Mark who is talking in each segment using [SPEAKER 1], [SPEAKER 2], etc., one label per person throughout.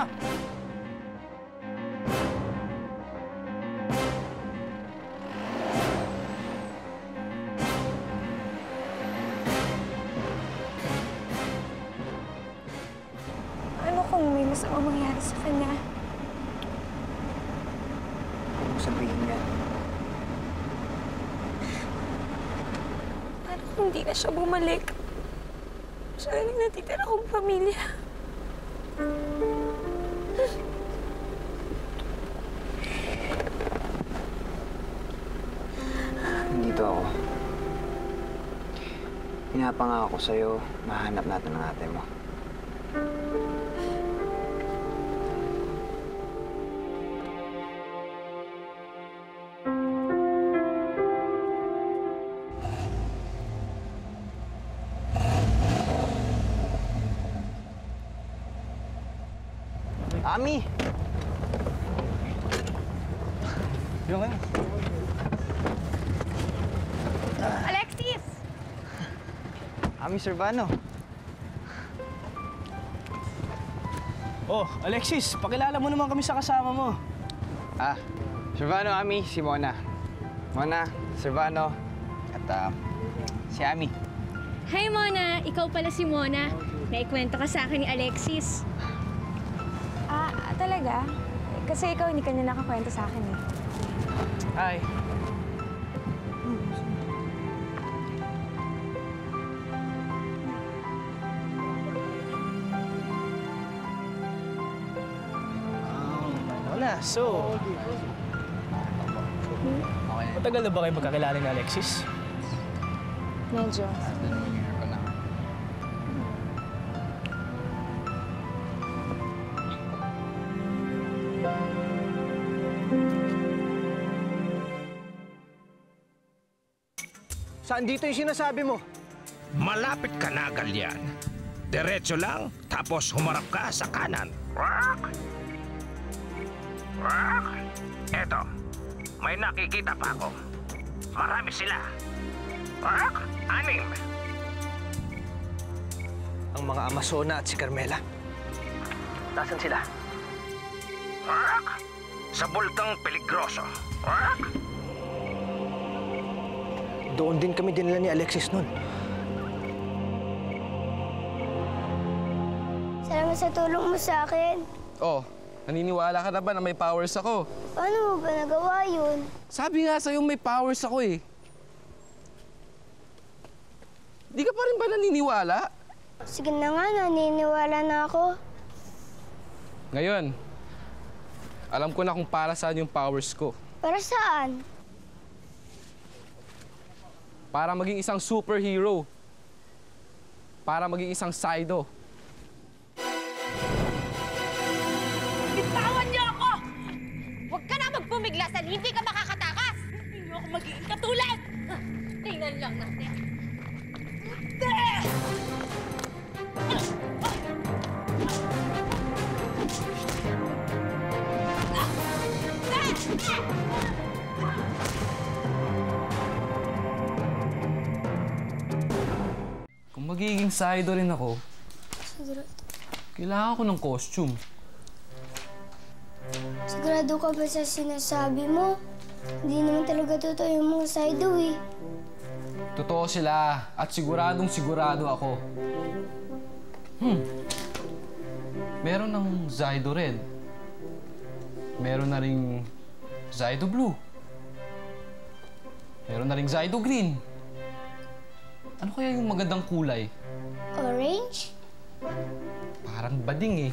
[SPEAKER 1] Ano kung may masamang mangyari sa kanya?
[SPEAKER 2] Huwag mo sabihin yan.
[SPEAKER 1] Paano kung hindi na siya bumalik? Siya lang natitira kong pamilya.
[SPEAKER 2] Nandito ako. Pinapangako sa'yo, mahanap natin ang ate mo. Ami! Yung ano?
[SPEAKER 1] Alexis!
[SPEAKER 2] Ami Servano.
[SPEAKER 3] Oh, Alexis, pakilala mo naman kami sa kasama mo.
[SPEAKER 2] Servano, Ami, si Mona. Mona, Servano, at si Ami.
[SPEAKER 4] Hi, Mona! Ikaw pala si Mona. Naikwento ka sa akin ni Alexis.
[SPEAKER 1] Talaga? Kasi ikaw hindi ka niya nakakwento sa akin eh.
[SPEAKER 3] Hi. Wala, so... Matagal na ba kayo magkakilala ni Alexis?
[SPEAKER 1] Medyo.
[SPEAKER 3] Saan dito yung sinasabi mo?
[SPEAKER 5] Malapit ka na, Galyan. Diretso lang, tapos humarap ka sa kanan. Wak! Wak! Eto, may nakikita pa ako. Marami sila. Wak! 6.
[SPEAKER 3] Ang mga Amazona at si Carmela. Nasaan sila?
[SPEAKER 5] Wak! Sa Bulkang Peligroso. Wak!
[SPEAKER 3] Doon din kami dinala ni Alexis nun.
[SPEAKER 6] Salamat sa tulong mo sa akin.
[SPEAKER 7] Oh, naniniwala ka na ba na may powers ako?
[SPEAKER 6] Paano mo ba nagawa yun?
[SPEAKER 7] Sabi nga sa'yo may powers ako eh. Di ka pa rin ba naniniwala?
[SPEAKER 6] Sige na nga, naniniwala na ako.
[SPEAKER 7] Ngayon, alam ko na kung para saan yung powers ko.
[SPEAKER 6] Para saan?
[SPEAKER 7] Para maging isang superhero. Para maging isang Psydo.
[SPEAKER 4] Bitawan niyo ako! Huwag ka na magpumiglasan, hindi ka makakatakas! Hindi niyo ako magiging katulad! Tingnan lang natin.
[SPEAKER 7] Kung magiging Psydo rin ako, kailangan ko ng costume.
[SPEAKER 6] Sigurado ka ba sa sinasabi mo? Hindi naman talaga totoo yung mga Psydo eh.
[SPEAKER 7] Totoo sila at siguradong sigurado ako. Meron ng Zydo Red. Meron na ring Zydo Blue. Meron na ring Zydo Green. Ano kaya yung magandang kulay?
[SPEAKER 6] Orange?
[SPEAKER 7] Parang bading eh.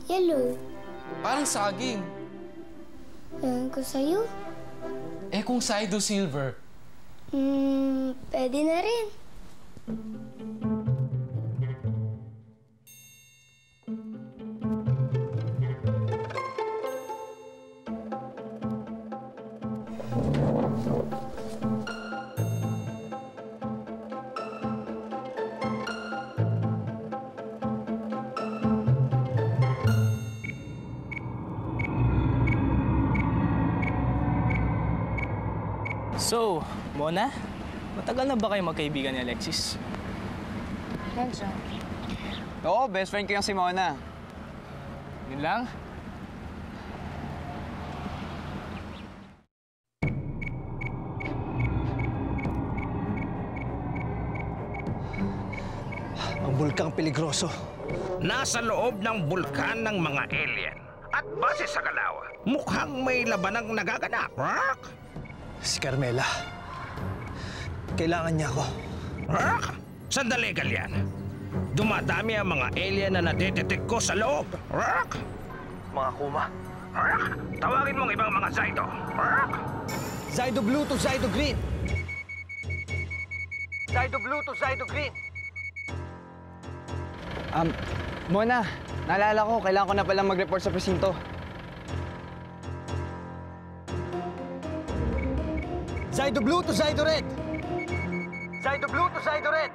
[SPEAKER 6] Yellow?
[SPEAKER 7] Parang saging.
[SPEAKER 6] Ewan ko sa'yo.
[SPEAKER 7] Eh kung Zydo Silver?
[SPEAKER 6] Pwede na rin.
[SPEAKER 3] So, Mona, matagal na ba kayo magkaibigan ni Alexis?
[SPEAKER 1] Medyo.
[SPEAKER 2] Oo, best friend ko yung si Mona.
[SPEAKER 3] Yun lang?
[SPEAKER 8] Ang bulkang peligroso.
[SPEAKER 5] Nasa loob ng bulkan ng mga alien. At base sa galaw, mukhang may labanang nagaganap. Rock?
[SPEAKER 8] Si Carmela. Kailangan niya ako.
[SPEAKER 5] Rock? Sandali, Galyan. Dumadami ang mga alien na nadedetect ko sa loob. Rock?
[SPEAKER 8] Mga kuma.
[SPEAKER 5] Rock? Tawagin mong ibang mga Zydo. Rock?
[SPEAKER 8] Zydo Blue to Zydo Green. Zydo Blue to Zydo Green.
[SPEAKER 2] Mona, naalala ko, kailangan ko na palang mag-report sa presinto.
[SPEAKER 8] Zydo Blue to Zydo Red. Zydo Blue to Zydo Red.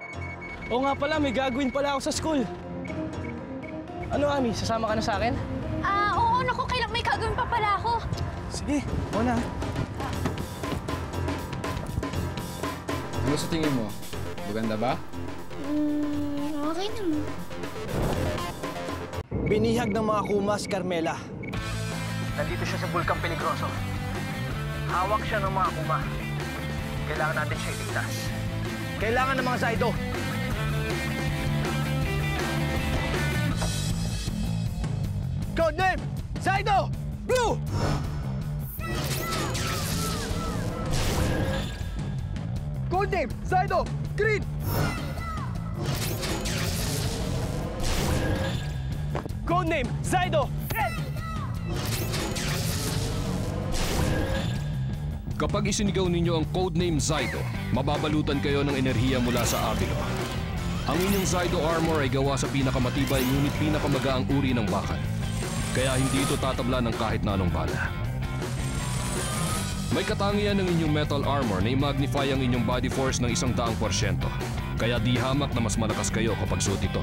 [SPEAKER 3] Oo nga pala, may gagawin pala ako sa school. Ano, Ami? Sasama ka na sa akin?
[SPEAKER 4] Oo, naku, kailang may gagawin pa pala ako.
[SPEAKER 3] Sige, Mona.
[SPEAKER 7] Ano sa tingin mo? Maganda ba?
[SPEAKER 6] Okay naman.
[SPEAKER 8] Binihag ng mga kuma si Carmela. Nandito siya sa bulkang peligroso. Hawak siya ng mga kuma. Kailangan natin siya iligtas. Kailangan ng mga Zydo. Codename! Zydo! Blue! Codename! Zydo! Green!
[SPEAKER 3] Codename, Zydo! Red!
[SPEAKER 9] Kapag isinigaw ninyo ang codename Zydo, mababalutan kayo ng enerhiya mula sa Avilo. Ang inyong Zydo armor ay gawa sa pinakamatibay ngunit pinakamagaang uri ng bakal. Kaya hindi ito tatabla ng kahit na anong bala. May katangian ng inyong metal armor na i-magnify ang inyong body force ng 100%. Kaya di hamak na mas malakas kayo kapag suot ito.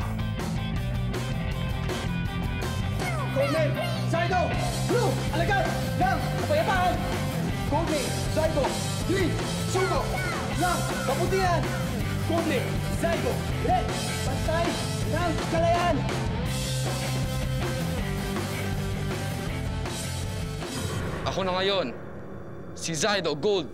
[SPEAKER 8] Codename! Zydo! Blue! Alagad! Ng kapayapaan! Codename! Zydo! Green! Sugo! Ng kaputihan! Codename! Zydo! Red! Pantay ng kalayaan!
[SPEAKER 7] Ako na ngayon, si Zydo Gold.